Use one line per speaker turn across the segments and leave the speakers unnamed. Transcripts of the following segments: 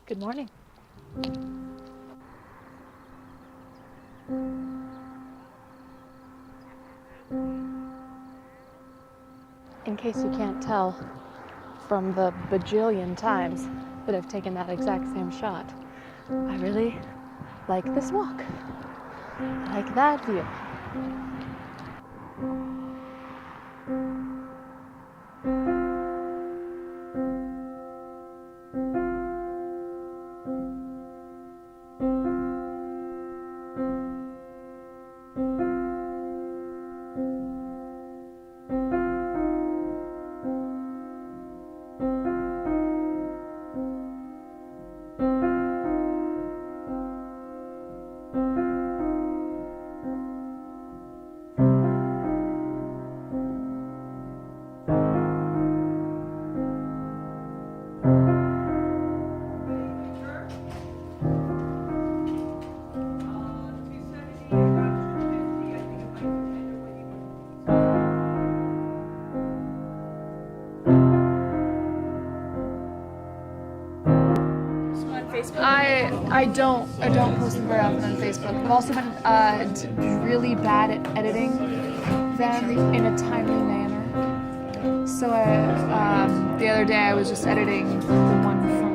Good morning. In case you can't tell from the bajillion times that I've taken that exact same shot, I really like this walk. I like that view. I don't post them very often on Facebook. I've also been really bad at editing them in a timely manner. So the other day I was just editing the one from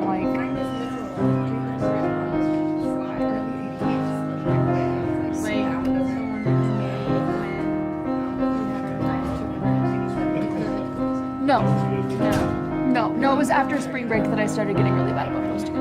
No, it was after spring break that I started getting really bad about posting.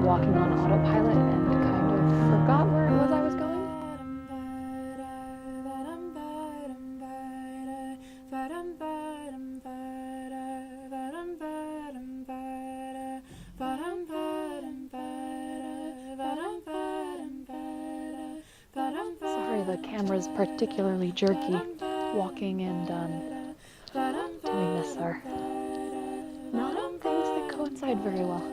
Walking on autopilot and kind of forgot where it was I was going. Sorry, the camera's particularly jerky. Walking and doing this are not things that coincide very well.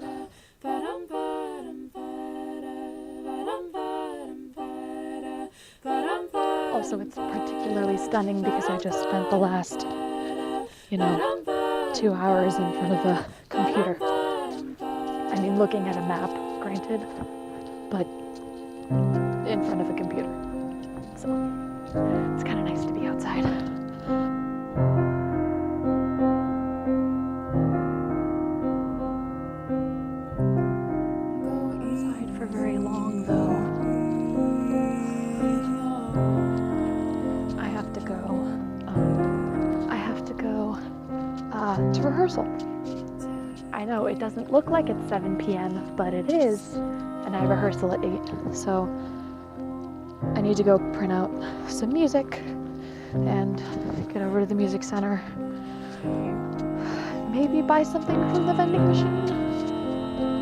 Also, it's particularly stunning because I just spent the last, 2 hours in front of a computer. I mean, looking at a map, granted, but in front of a computer. So, it's kind of nice to be outside. For very long, though. I have to go to rehearsal. I know it doesn't look like it's 7 p.m., but it is, and I have rehearsal at 8, so I need to go print out some music and get over to the music center. Maybe buy something from the vending machine.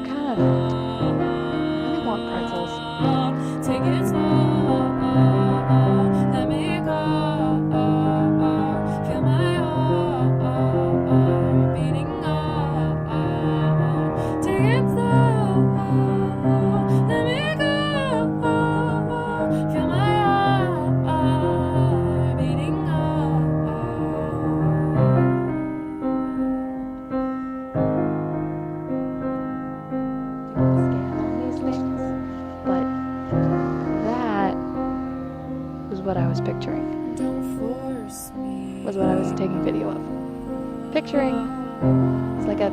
Kind of want pretzels. Take it slow, let me go, feel my heart beating up. Take it slow, let me go, feel my heart beating up. What I was picturing. Was what I was taking video of. Picturing. It's like a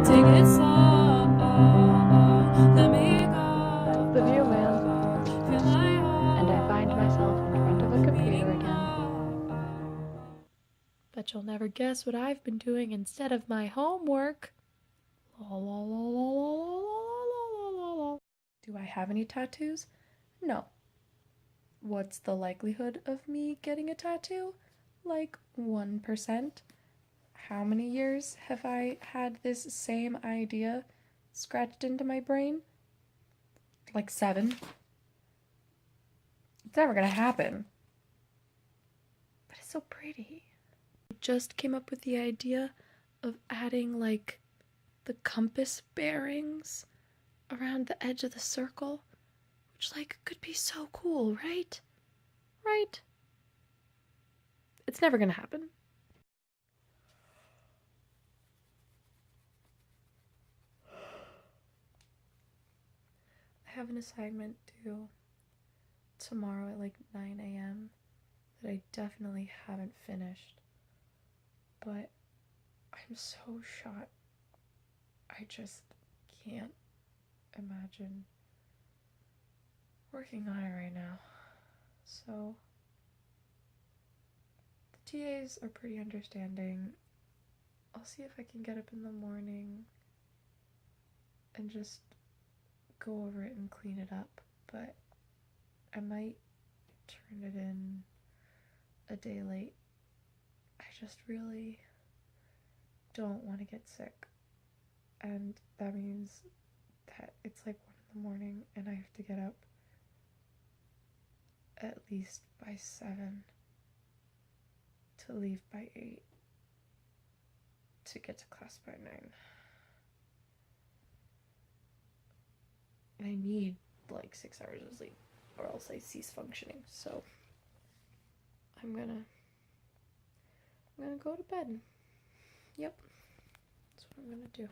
take it slow, let me go. guess what I've been doing instead of my homework? Do I have any tattoos? No. What's the likelihood of me getting a tattoo? Like 1%. How many years have I had this same idea scratched into my brain? Like 7. It's never gonna happen. But it's so pretty. I just came up with the idea of adding like the compass bearings around the edge of the circle, which like could be so cool, right? Right? It's never gonna happen. I have an assignment due tomorrow at like 9 a.m. that I definitely haven't finished, but I'm so shot. I just can't imagine working on it right now. So the TAs are pretty understanding. I'll see if I can get up in the morning and just go over it and clean it up, but I might turn it in a day late. I just really don't want to get sick, and that means that it's like 1 in the morning and I have to get up at least by 7 to leave by 8 to get to class by 9. And I need like 6 hours of sleep or else I cease functioning. So I'm gonna go to bed. Yep. That's what I'm gonna do.